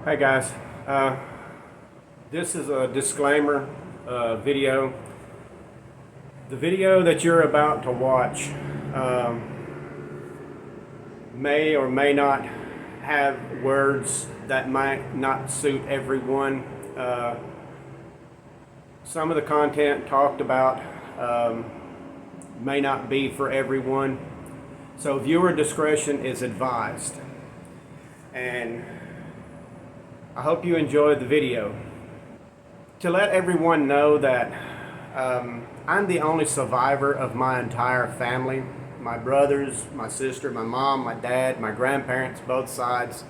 Hey guys, this is a disclaimer video. The video that you're about to watch may or may not have words that might not suit everyone. Some of the content talked about may not be for everyone, so viewer discretion is advised. And I hope you enjoyed the video. To let everyone know that I'm the only survivor of my entire family. My brothers, my sister, my mom, my dad, my grandparents, both sides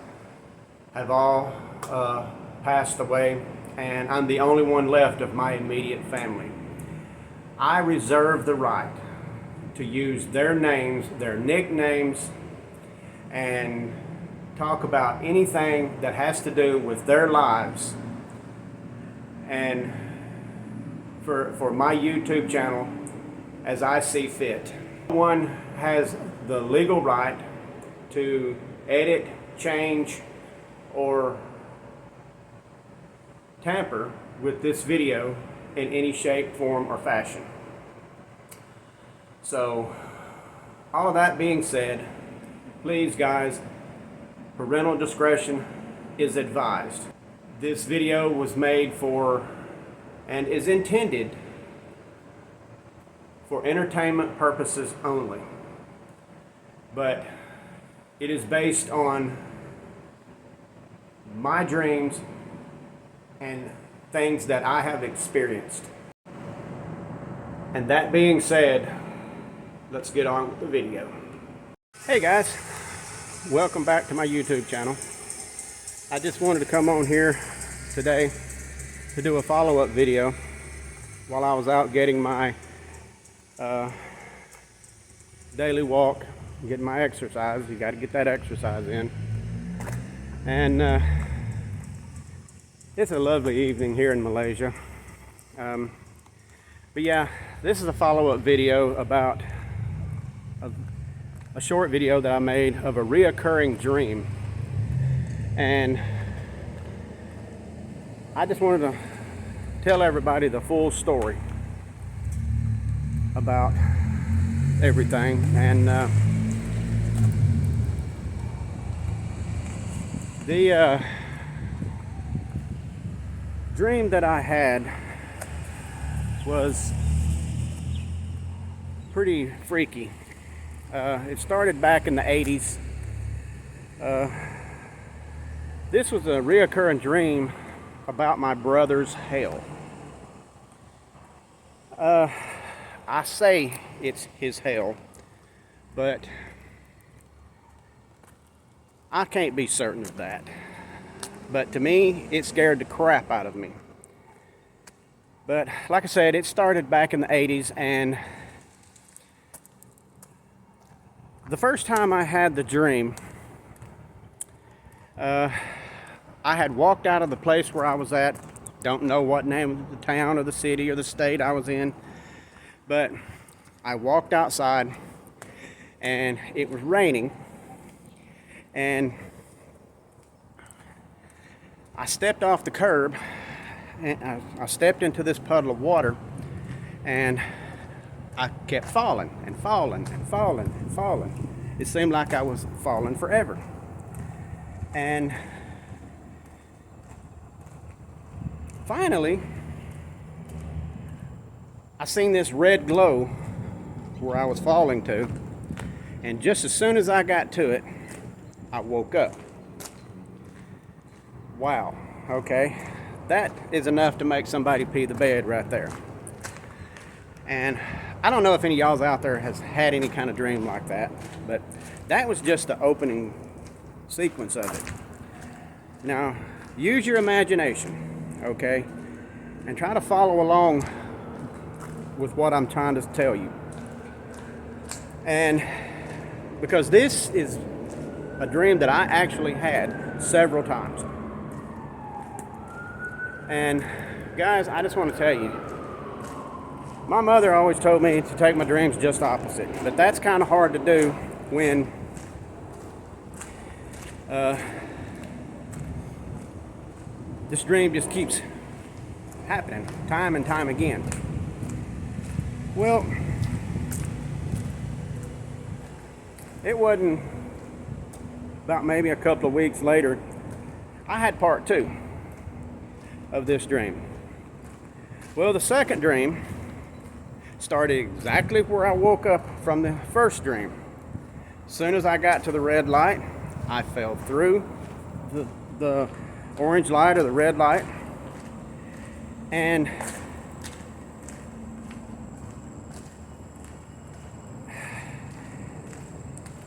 have all passed away, and I'm the only one left of my immediate family. I reserve the right to use their names, their nicknames, and talk about anything that has to do with their lives and for my YouTube channel as I see fit. One has the legal right to edit, change, or tamper with this video in any shape, form, or fashion. So, all of that being said, please guys, parental discretion is advised. This video was made for and is intended for entertainment purposes only. But it is based on my dreams and things that I have experienced. And that being said, let's get on with the video. Hey guys, welcome back to my YouTube channel. I just wanted to come on here today to do a follow-up video while I was out getting my daily walk, getting my exercise. You got to get that exercise in. And it's a lovely evening here in Malaysia. But yeah, this is a follow-up video about a short video that I made of a reoccurring dream. And I just wanted to tell everybody the full story about everything. And the dream that I had was pretty freaky. It started back in the 80s. This was a reoccurring dream about my brother's hell. I say it's his hell, but I can't be certain of that. But to me, it scared the crap out of me. But like I said, it started back in the 80s, and the first time I had the dream, I had walked out of the place where I was at. Don't know what name of the town or the city or the state I was in, but I walked outside and it was raining, and I stepped off the curb and I stepped into this puddle of water, and I kept falling and falling and falling and falling. It seemed like I was falling forever. And finally, I seen this red glow where I was falling to, and just as soon as I got to it, I woke up. Wow, okay, that is enough to make somebody pee the bed right there. And I don't know if any of y'all out there has had any kind of dream like that, but that was just the opening sequence of it. Now, use your imagination, okay, and try to follow along with what I'm trying to tell you. And because this is a dream that I actually had several times. And guys, I just want to tell you, my mother always told me to take my dreams just opposite, but that's kind of hard to do when this dream just keeps happening time and time again. Well, it wasn't about maybe a couple of weeks later, I had part 2 of this dream. Well, the second dream started exactly where I woke up from the first dream. As soon as I got to the red light, I fell through the orange light or the red light, and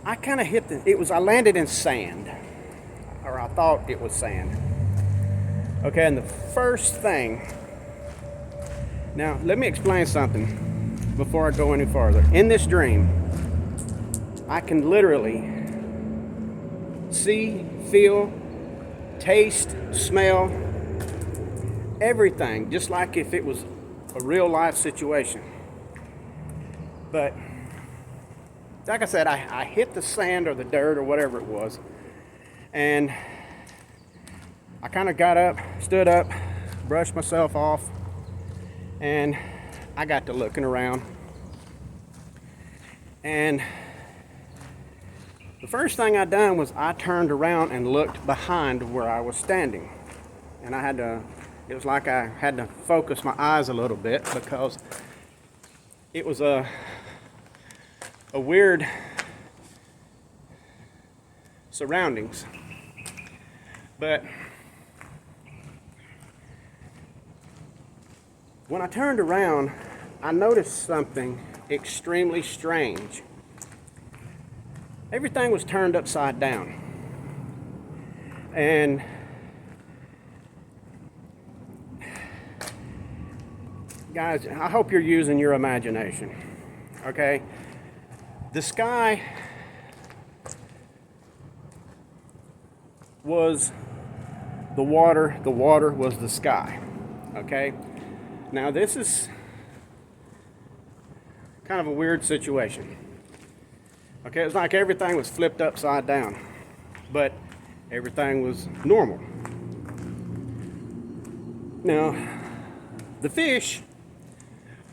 I kind of hit I landed in sand, or I thought it was sand. Okay, and the first thing, now let me explain something before I go any farther. In this dream, I can literally see, feel, taste, smell, everything, just like if it was a real life situation. But like I said, I hit the sand or the dirt or whatever it was, and I kind of got up, stood up, brushed myself off, and I got to looking around. And the first thing I done was I turned around and looked behind where I was standing. And it was like I had to focus my eyes a little bit, because it was a weird surroundings. But when I turned around, I noticed something extremely strange. Everything was turned upside down. And guys, I hope you're using your imagination. Okay? The sky was the water was the sky. Okay? Now this is kind of a weird situation. Okay, it's like everything was flipped upside down, but everything was normal. Now, the fish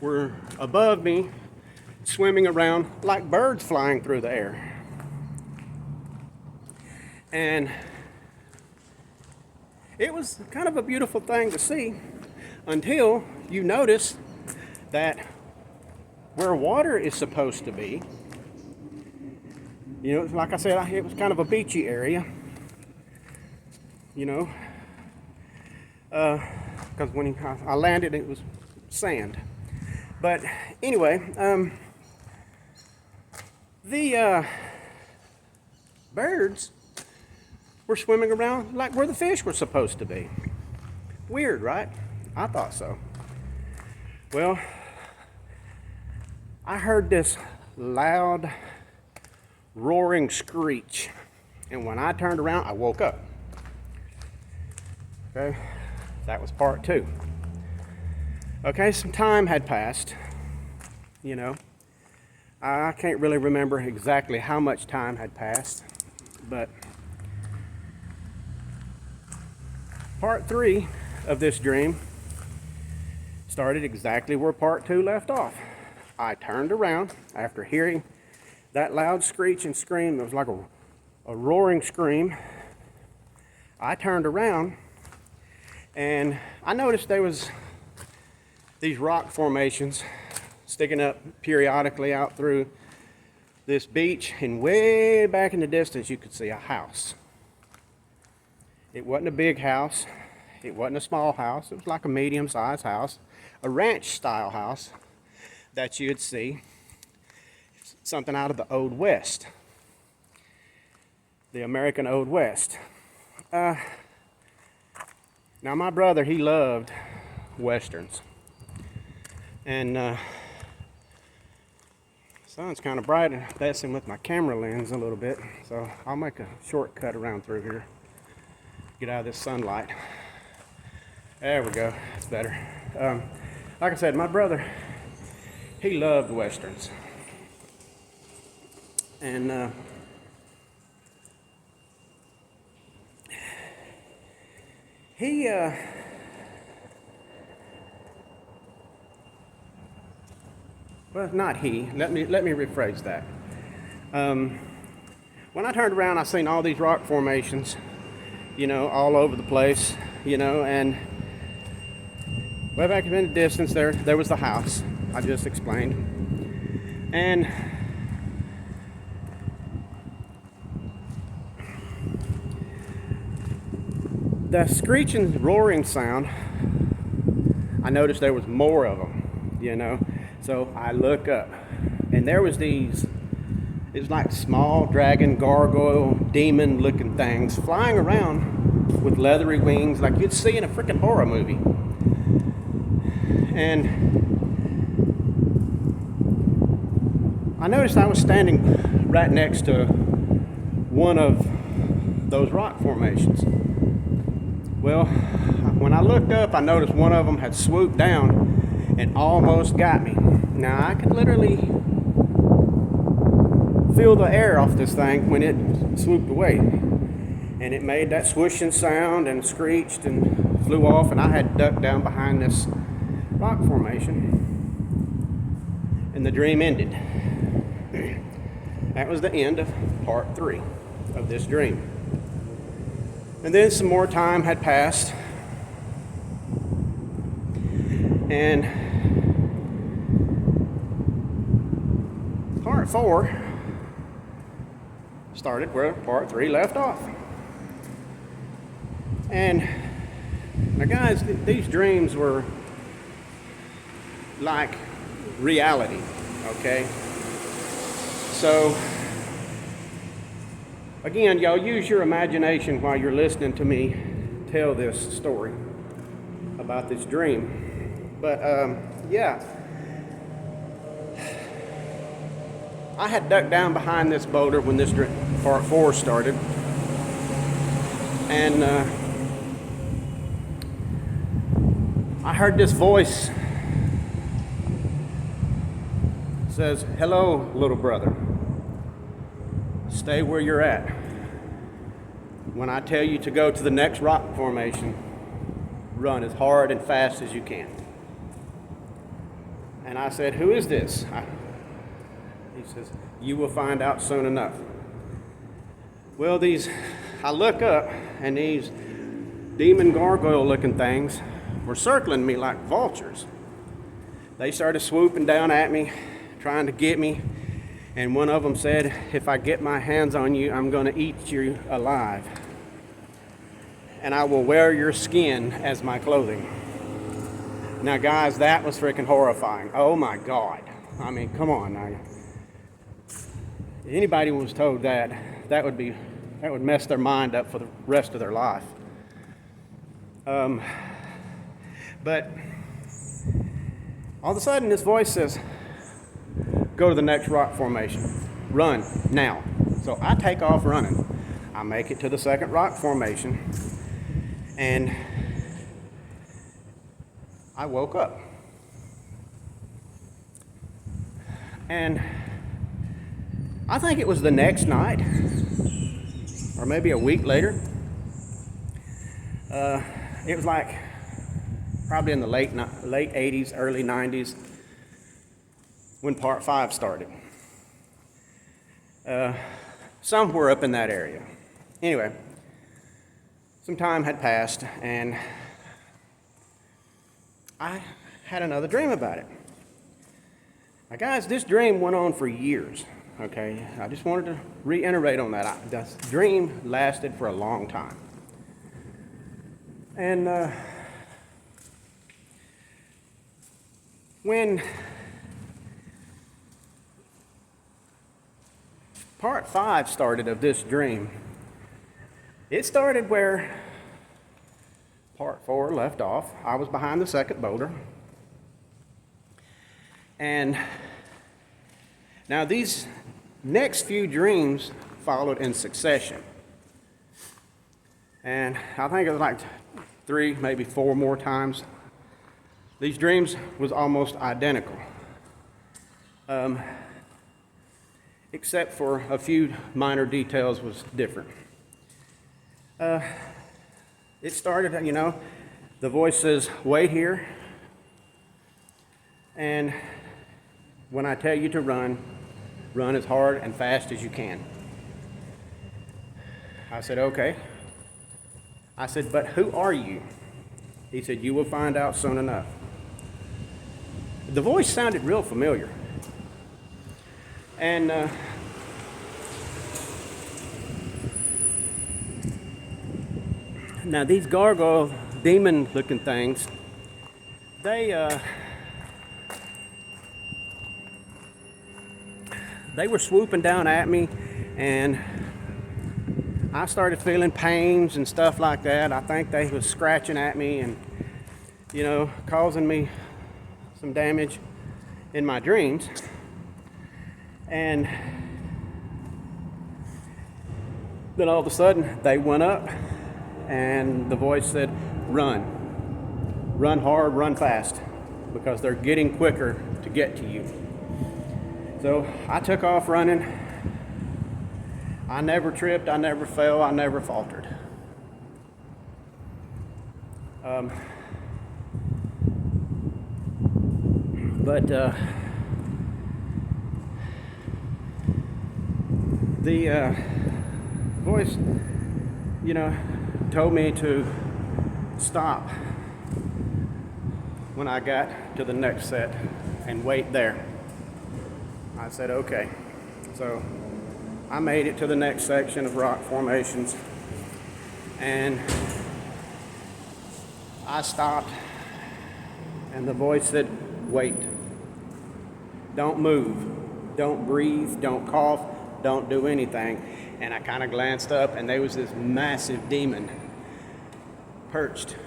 were above me, swimming around like birds flying through the air. And it was kind of a beautiful thing to see, until you notice that where water is supposed to be, you know, like I said, it was kind of a beachy area, you know, because when I landed, it was sand. But anyway, the birds were swimming around like where the fish were supposed to be. Weird, right? I thought so. Well, I heard this loud roaring screech, and when I turned around, I woke up. Okay, that was part 2. Okay, some time had passed, you know. I can't really remember exactly how much time had passed, but part 3 of this dream started exactly where part 2 left off. I turned around after hearing that loud screech and scream. It was like a roaring scream. I turned around and I noticed there was these rock formations sticking up periodically out through this beach, and way back in the distance you could see a house. It wasn't a big house, it wasn't a small house, it was like a medium-sized house, a ranch-style house that you'd see something out of the Old West, the American Old West. Now my brother, he loved westerns, and sun's kind of bright and messing with my camera lens a little bit, so I'll make a shortcut around through here, get out of this sunlight. There we go, it's better. Like I said, my brother, he loved westerns, and he, well, not he. Let me rephrase that. When I turned around, I seen all these rock formations, you know, all over the place, you know, and way back in the distance there was the house I just explained. And the screeching, roaring sound, I noticed there was more of them, you know. So I look up, and there was these, it was like small dragon, gargoyle, demon-looking things flying around with leathery wings like you'd see in a freaking horror movie. And I noticed I was standing right next to one of those rock formations. Well, when I looked up, I noticed one of them had swooped down and almost got me. Now, I could literally feel the air off this thing when it swooped away. And it made that swooshing sound and screeched and flew off, and I had ducked down behind this rock formation. And the dream ended. That was the end of part 3 of this dream. And then some more time had passed. And part 4 started where part 3 left off. And now guys, these dreams were like reality, okay? So again, y'all use your imagination while you're listening to me tell this story about this dream. But yeah, I had ducked down behind this boulder when this part 4 started, and I heard this voice. It says, "Hello, little brother. Stay where you're at. When I tell you to go to the next rock formation, run as hard and fast as you can." And I said, "Who is this?" He says, "You will find out soon enough." Well, I look up, and these demon gargoyle looking things were circling me like vultures. They started swooping down at me, trying to get me. And one of them said, "If I get my hands on you, I'm going to eat you alive. And I will wear your skin as my clothing." Now, guys, that was freaking horrifying. Oh, my God. I mean, come on now. If anybody was told that would mess their mind up for the rest of their life. But all of a sudden, this voice says, "Go to the next rock formation. Run now." So I take off running. I make it to the second rock formation, and I woke up. And I think it was the next night, or maybe a week later. It was like probably in the late 80s, early 90s, when part 5 started. Somewhere up in that area. Anyway, some time had passed, and I had another dream about it. Now, guys, this dream went on for years, okay? I just wanted to reiterate on that. This dream lasted for a long time. And when part 5 started of this dream, it started where part 4 left off. I was behind the second boulder. And now these next few dreams followed in succession. And I think it was like 3, maybe 4 more times. These dreams was almost identical. Except for a few minor details was different. it started, you know, the voice says, wait here. And when I tell you to run, run as hard and fast as you can. I said, okay. I said, but who are you? He said, you will find out soon enough. The voice sounded real familiar. And now these gargoyle demon looking things, they were swooping down at me, and I started feeling pains and stuff like that. I think they was scratching at me and, you know, causing me some damage in my dreams. And then all of a sudden they went up, and the voice said, run hard, run fast, because they're getting quicker to get to you. So I took off running. I never tripped, I never fell, I never faltered. But the voice, you know, told me to stop when I got to the next set and wait there. I said, okay. So I made it to the next section of rock formations, and I stopped, and the voice said, wait. Don't move. Don't breathe. Don't cough. Don't do anything. And I kind of glanced up, and there was this massive demon perched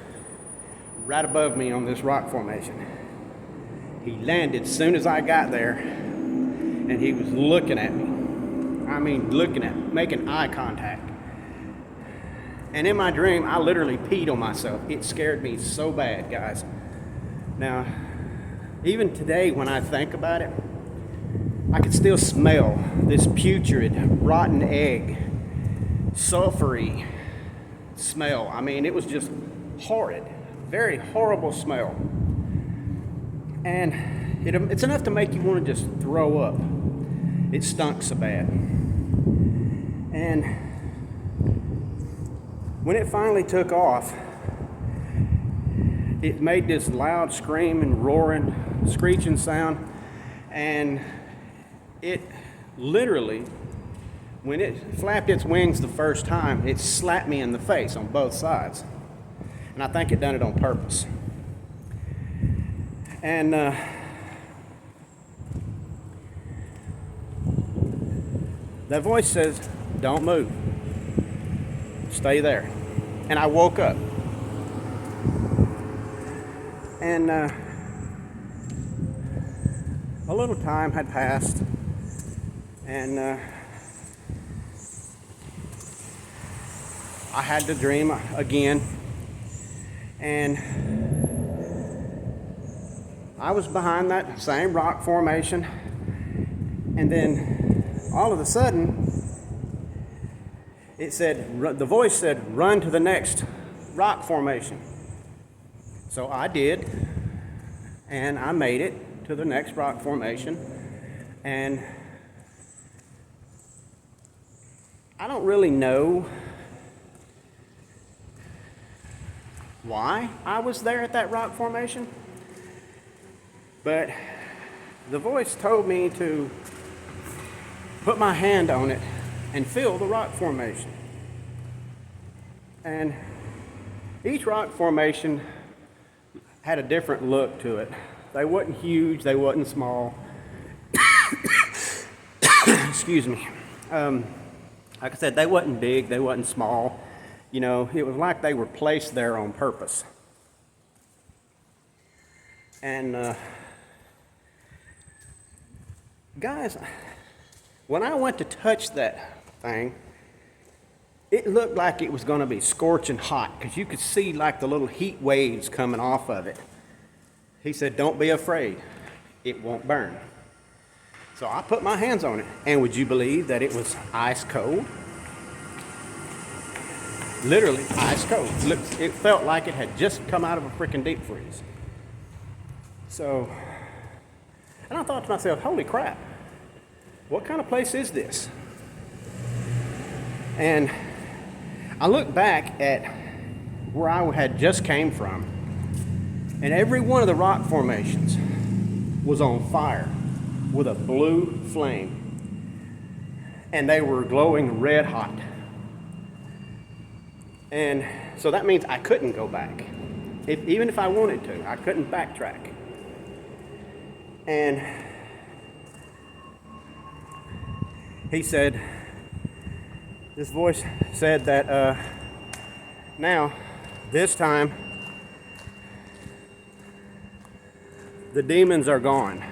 right above me on this rock formation. He landed as soon as I got there, and he was looking at me. I mean, looking at me, making eye contact. And in my dream, I literally peed on myself. It scared me so bad, guys. Now, even today when I think about it, I could still smell this putrid, rotten egg, sulfury smell. I mean, it was just horrid, very horrible smell. And it's enough to make you want to just throw up. It stunk so bad. And when it finally took off, it made this loud screaming, roaring, screeching sound, and it literally, when it flapped its wings the first time, it slapped me in the face on both sides. And I think it done it on purpose. And that voice says, don't move. Stay there. And I woke up. And a little time had passed, and I had the dream again, and I was behind that same rock formation, and then all of a sudden it said, the voice said, run to the next rock formation. So I did, and I made it to the next rock formation, and I don't really know why I was there at that rock formation, but the voice told me to put my hand on it and feel the rock formation. And each rock formation had a different look to it. They wasn't huge, they wasn't small. Excuse me. Like I said, they wasn't big, they wasn't small. You know, it was like they were placed there on purpose. And guys, when I went to touch that thing, it looked like it was going to be scorching hot, because you could see like the little heat waves coming off of it. He said, don't be afraid, it won't burn. So I put my hands on it, and would you believe that it was ice cold? literally ice cold. It felt like it had just come out of a freaking deep freeze. So, and I thought to myself, holy crap, what kind of place is this? And I looked back at where I had just came from, and every one of the rock formations was on fire with a blue flame. And they were glowing red hot. And so that means I couldn't go back. Even if I wanted to, I couldn't backtrack. And he said, this voice said that now, this time, the demons are gone.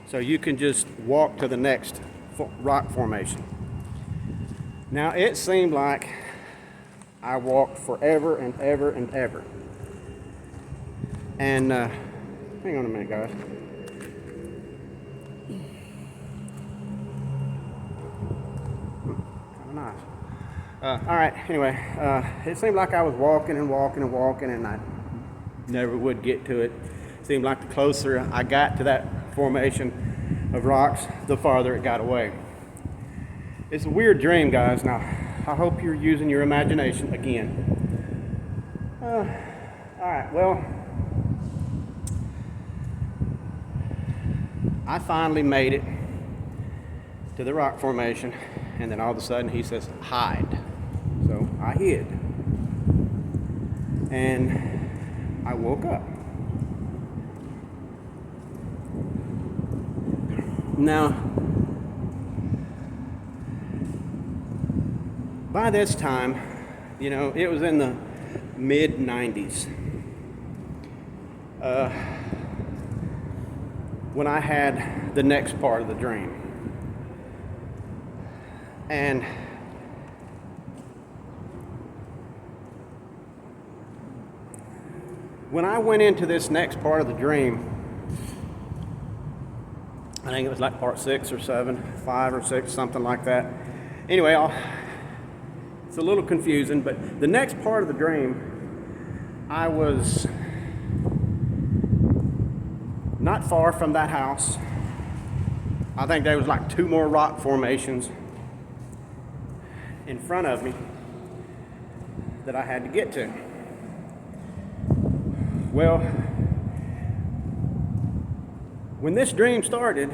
So you can just walk to the next rock formation. Now it seemed like I walked forever and ever and ever. And hang on a minute, guys. Kind of nice. All right. Anyway, it seemed like I was walking and walking and walking, and I never would get to it. It seemed like the closer I got to that formation of rocks, the farther it got away. It's a weird dream, guys. Now, I hope you're using your imagination again. All right, well, I finally made it to the rock formation, and then all of a sudden he says, hide. So I hid. And I woke up. Now, by this time, you know, it was in the mid-90s when I had the next part of the dream. And when I went into this next part of the dream, I think it was like part 6 or 7, 5 or 6, something like that. Anyway, it's a little confusing, but the next part of the dream, I was not far from that house. I think there was like 2 more rock formations in front of me that I had to get to. Well, when this dream started,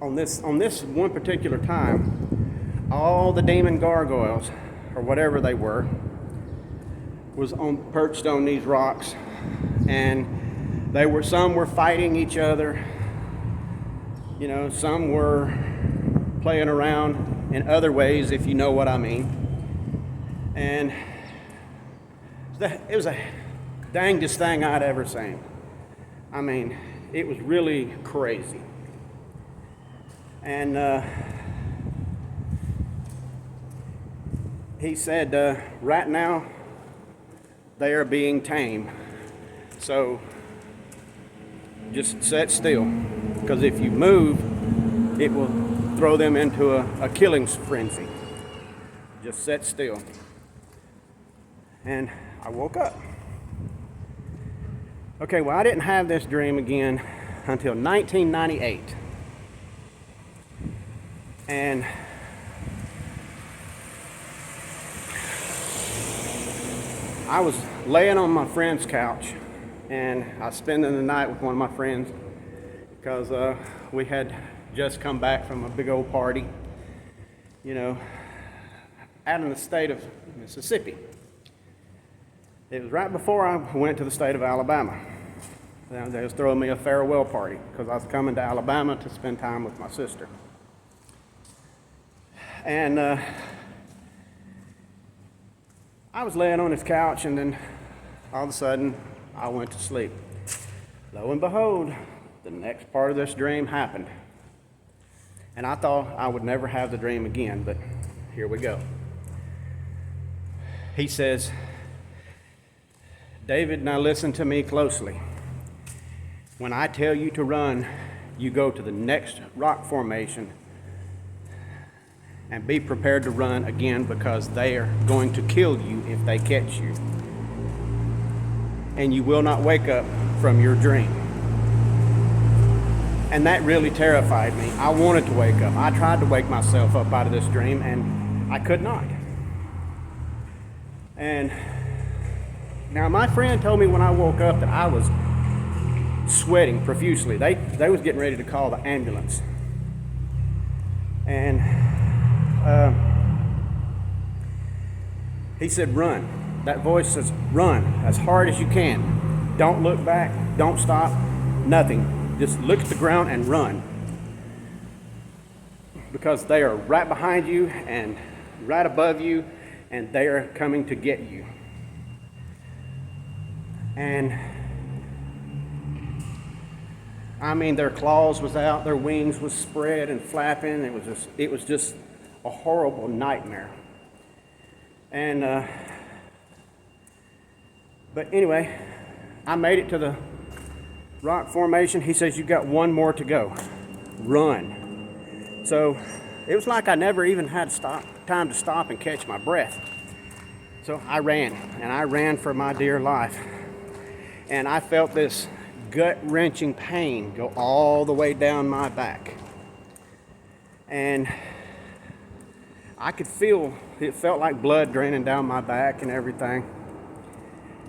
on this one particular time, all the demon gargoyles, or whatever they were, was perched on these rocks, and some were fighting each other. You know, some were playing around in other ways, if you know what I mean. And it was the dangest thing I'd ever seen. I mean, it was really crazy. And he said, right now, they are being tamed. So just sit still, because if you move, it will throw them into a killing frenzy. Just sit still. And I woke up. Okay, well, I didn't have this dream again until 1998. And I was laying on my friend's couch, and I was spending the night with one of my friends because we had just come back from a big old party, you know, out in the state of Mississippi. It was right before I went to the state of Alabama. They was throwing me a farewell party because I was coming to Alabama to spend time with my sister. And I was laying on his couch, and then all of a sudden I went to sleep. Lo and behold, the next part of this dream happened. And I thought I would never have the dream again, but here we go. He says, David, now listen to me closely. When I tell you to run, you go to the next rock formation, and be prepared to run again, because they are going to kill you if they catch you. And you will not wake up from your dream. And that really terrified me. I wanted to wake up. I tried to wake myself up out of this dream, and I could not. And now my friend told me when I woke up that I was sweating profusely. They was getting ready to call the ambulance. And he said, run. That voice says, run as hard as you can. Don't look back, don't stop, nothing. Just look at the ground and run. Because they are right behind you and right above you, and they are coming to get you. And I mean, their claws was out, their wings was spread and flapping. It was just a horrible nightmare. And but anyway, I made it to the rock formation. He says, you got one more to go. Run. So it was like I never even had time to stop and catch my breath. So I ran, and I ran for my dear life. And I felt this gut-wrenching pain go all the way down my back. And I could feel, it felt like blood draining down my back and everything.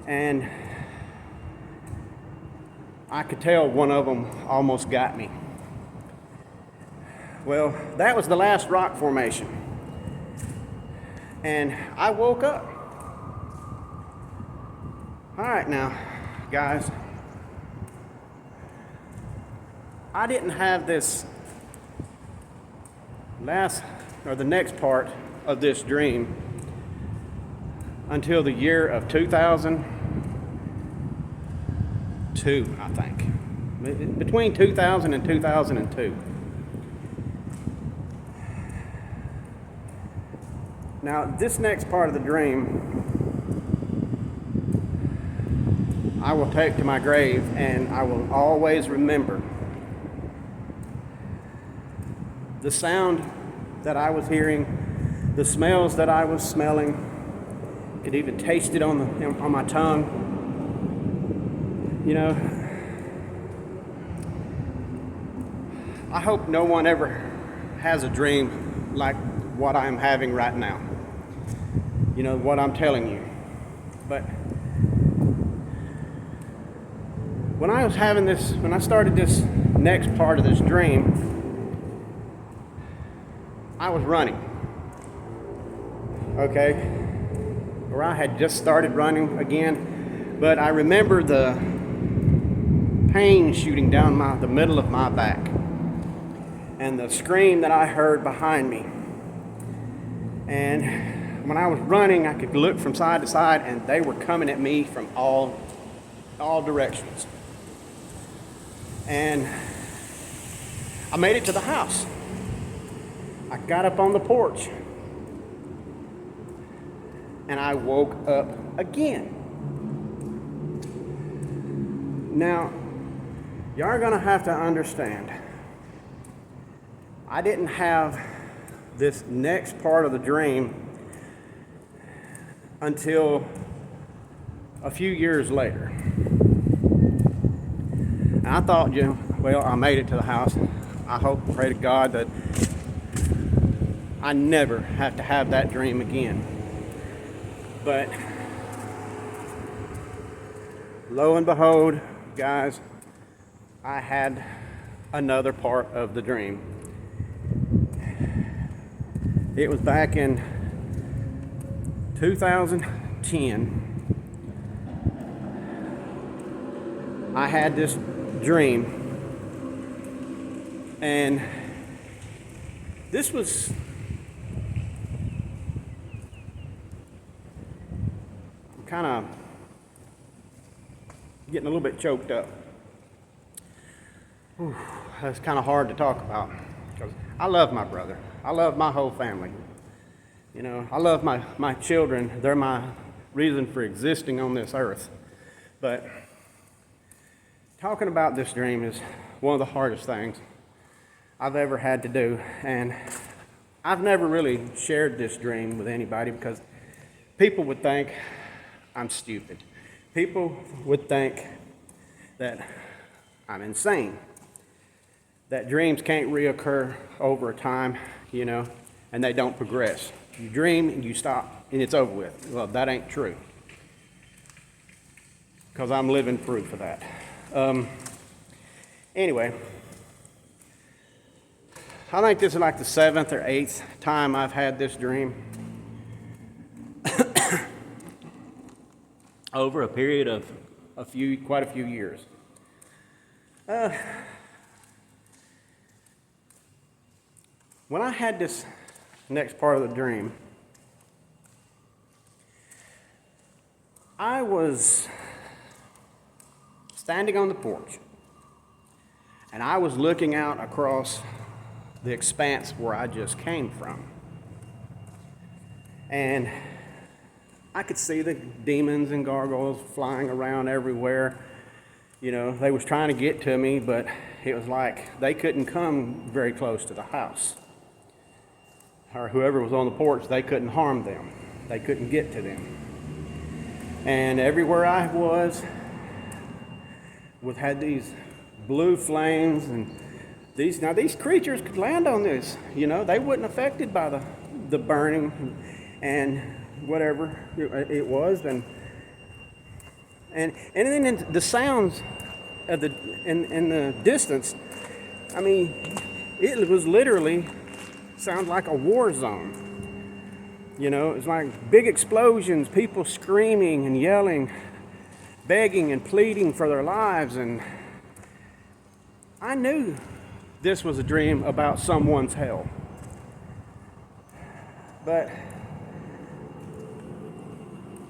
And I could tell one of them almost got me. Well, that was the last rock formation. And I woke up. All right now, guys. I didn't have this the next part of this dream until the year of 2002, I think. Between 2000 and 2002. Now, this next part of the dream, I will take to my grave, and I will always remember the sound that I was hearing, the smells that I was smelling. Could even taste it on my tongue. You know, I hope no one ever has a dream like what I'm having right now. You know, what I'm telling you. But when I started this next part of this dream, I was running, okay, or I had just started running again, but I remember the pain shooting down the middle of my back, and the scream that I heard behind me. And when I was running, I could look from side to side, and they were coming at me from all directions. And I made it to the house. I got up on the porch, and I woke up again. Now, y'all are gonna have to understand, I didn't have this next part of the dream until a few years later. And I thought, well, I made it to the house. I hope, pray to God that I never have to have that dream again. But lo and behold, guys, I had another part of the dream. It was back in 2010. I had this dream, and this was kind of getting a little bit choked up. Whew, that's kind of hard to talk about, because I love my brother. I love my whole family. You know, I love my children. They're my reason for existing on this earth. But talking about this dream is one of the hardest things I've ever had to do. And I've never really shared this dream with anybody because people would think I'm stupid. People would think that I'm insane, that dreams can't reoccur over time, and they don't progress. You dream and you stop and it's over with. Well, that ain't true, because I'm living proof of that. Anyway, I think this is like the 7th or 8th time I've had this dream over a period of quite a few years. When I had this next part of the dream, I was standing on the porch, and I was looking out across the expanse where I just came from. And I could see the demons and gargoyles flying around everywhere. They was trying to get to me, but it was like they couldn't come very close to the house. Or whoever was on the porch, they couldn't harm them. They couldn't get to them. And everywhere I was had these blue flames, and these creatures could land on this. They wasn't affected by the burning and whatever it was, and then the sounds of in the distance. I mean, it was literally sounds like a war zone. It's like big explosions, people screaming and yelling, begging and pleading for their lives, and I knew this was a dream about someone's hell.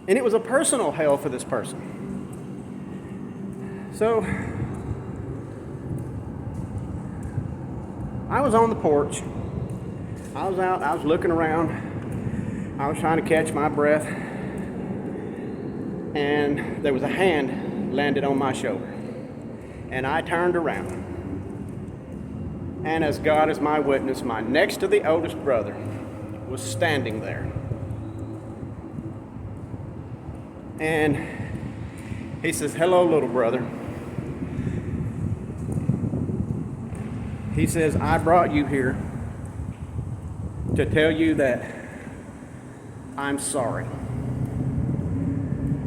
And it was a personal hell for this person. So I was on the porch. I was out, I was looking around. I was trying to catch my breath. And there was a hand landed on my shoulder. And I turned around. And as God is my witness, my next to the oldest brother was standing there. And he says, "Hello, little brother." He says, "I brought you here to tell you that I'm sorry."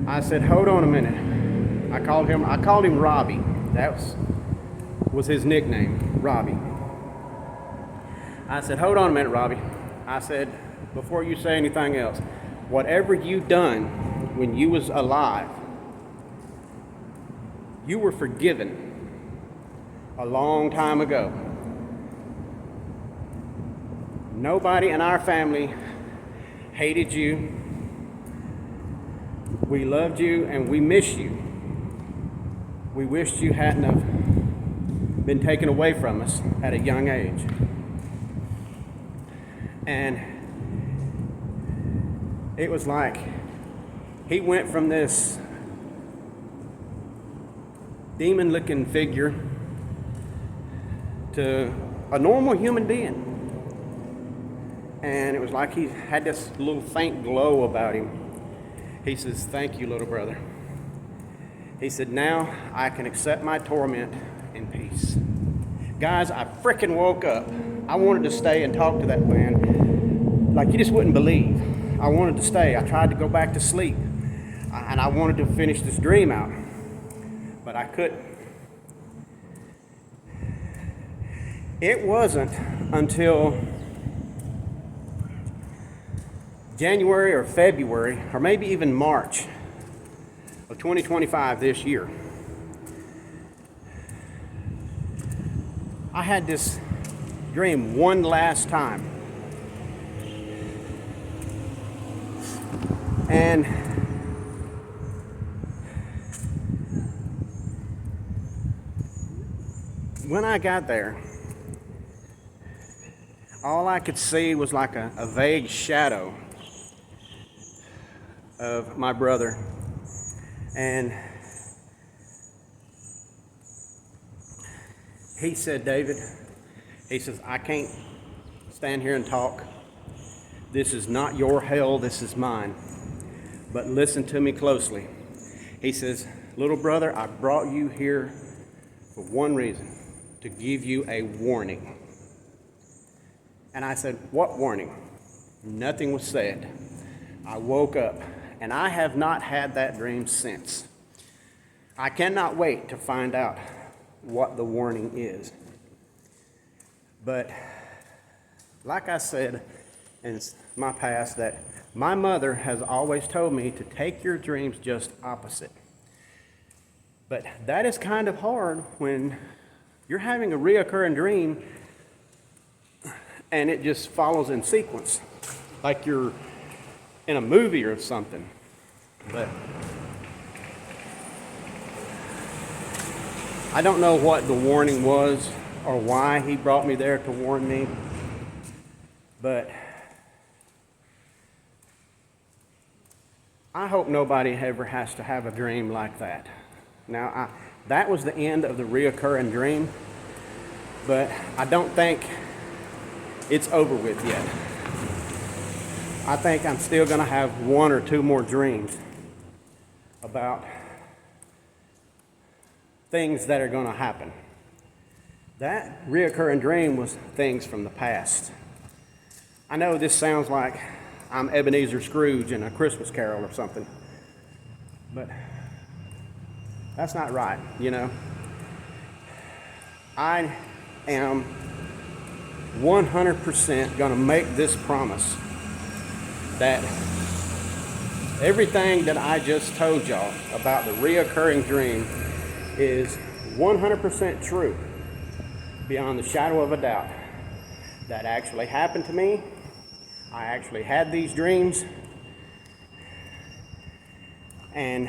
I said, "Hold on a minute." I called him Robbie. That was his nickname, Robbie. I said, "Hold on a minute, Robbie." I said, "Before you say anything else, whatever you done when you was alive, you were forgiven a long time ago. Nobody in our family hated you. We loved you and we miss you. We wished you hadn't have been taken away from us at a young age." And it was like he went from this demon-looking figure to a normal human being. And it was like he had this little faint glow about him. He says, "Thank you, little brother." He said, "Now I can accept my torment in peace." Guys, I frickin' woke up. I wanted to stay and talk to that man like you just wouldn't believe. I wanted to stay. I tried to go back to sleep. And I wanted to finish this dream out. But I couldn't. It wasn't until January or February, or maybe even March of 2025 this year, I had this dream one last time. And when I got there, all I could see was like a vague shadow of my brother. And he said, "David," he says, "I can't stand here and talk. This is not your hell, this is mine. But listen to me closely. He says, little brother, I brought you here for one reason, to give you a warning. And I said, what warning? Nothing was said. I woke up, and I have not had that dream since. I cannot wait to find out what the warning is. But like I said in my past, that my mother has always told me to take your dreams just opposite. But that is kind of hard when you're having a reoccurring dream and it just follows in sequence, like you're in a movie or something. But I don't know what the warning was or why he brought me there to warn me, but I hope nobody ever has to have a dream like that. Now, that was the end of the reoccurring dream, but I don't think it's over with yet. I think I'm still going to have one or two more dreams about things that are going to happen. That reoccurring dream was things from the past. I know this sounds like I'm Ebenezer Scrooge in A Christmas Carol or something, but that's not right, you know. I am 100% going to make this promise that everything that I just told y'all about the reoccurring dream is 100% true, beyond the shadow of a doubt. That actually happened to me. I actually had these dreams, and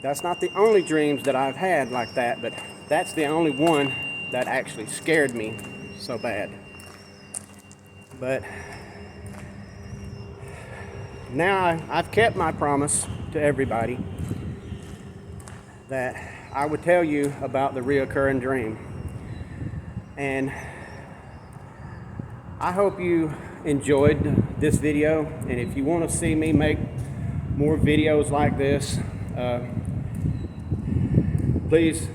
that's not the only dreams that I've had like that, but that's the only one that actually scared me so bad. But now I've kept my promise to everybody that I would tell you about the reoccurring dream. And I hope you enjoyed this video, and if you want to see me make more videos like this, please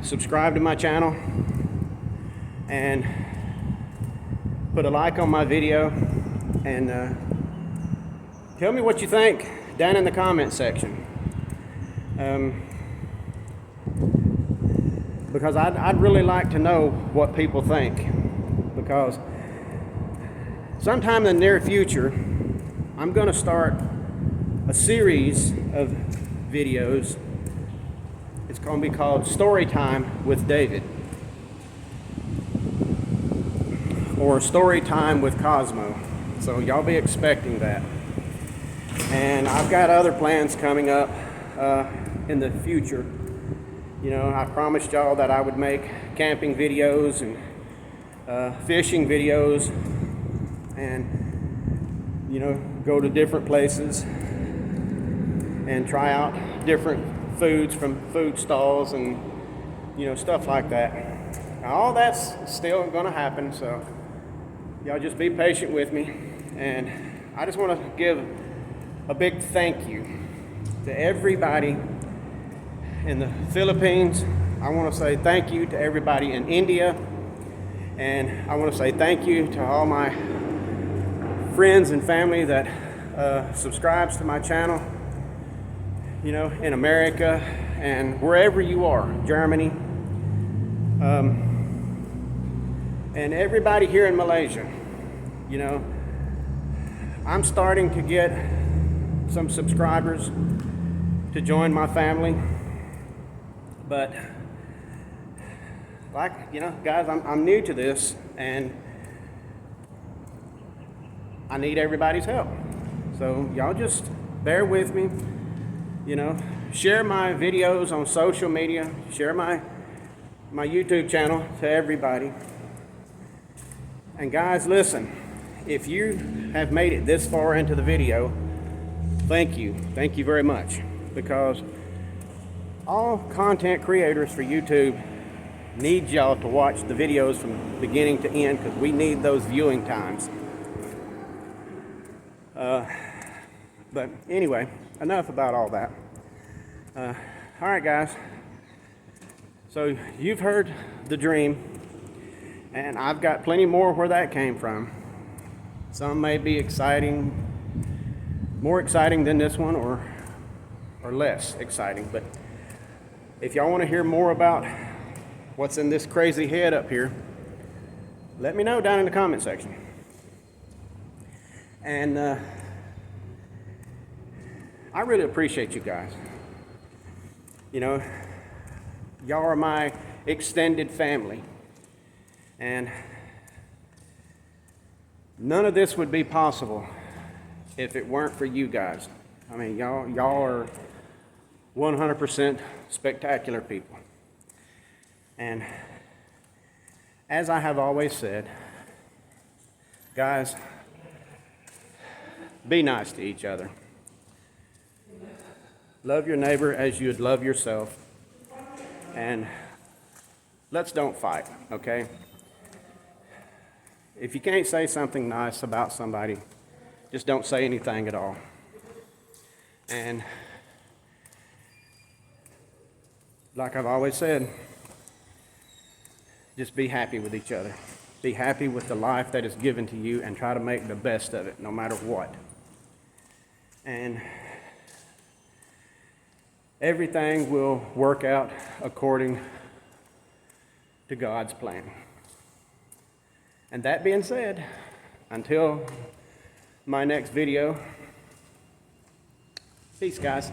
subscribe to my channel and put a like on my video, and tell me what you think down in the comment section. Because I'd really like to know what people think, because sometime in the near future I'm going to start a series of videos. It's going to be called Story Time with David, or Story Time with Cosmo. So y'all be expecting that. And I've got other plans coming up in the future. You know, I promised y'all that I would make camping videos and fishing videos, and, you know, go to different places and try out different foods from food stalls and, you know, stuff like that. Now, all that's still going to happen, so y'all just be patient with me. And I just want to give a big thank you to everybody in the Philippines. I want to say thank you to everybody in India, and I want to say thank you to all my friends and family that subscribes to my channel, you know, in America and wherever you are, Germany, and everybody here in Malaysia. You know, I'm starting to get some subscribers to join my family. But, like, you know, guys, I'm new to this, and I need everybody's help. So y'all just bear with me. You know, share my videos on social media, share my YouTube channel to everybody. And guys, listen, if you have made it this far into the video, thank you very much, because all content creators for YouTube need y'all to watch the videos from beginning to end because we need those viewing times. But anyway, enough about all that. All right, guys. So you've heard the dream, and I've got plenty more where that came from. Some may be exciting, more exciting than this one, or less exciting. But if y'all want to hear more about what's in this crazy head up here, let me know down in the comment section. And I really appreciate you guys. You know, y'all are my extended family. And none of this would be possible if it weren't for you guys. I mean, y'all are 100% spectacular people. And as I have always said, guys, be nice to each other. Love your neighbor as you'd love yourself. And let's don't fight, okay? If you can't say something nice about somebody, just don't say anything at all. And like I've always said, just be happy with each other. Be happy with the life that is given to you and try to make the best of it, no matter what. And everything will work out according to God's plan. And that being said, until my next video, peace, guys.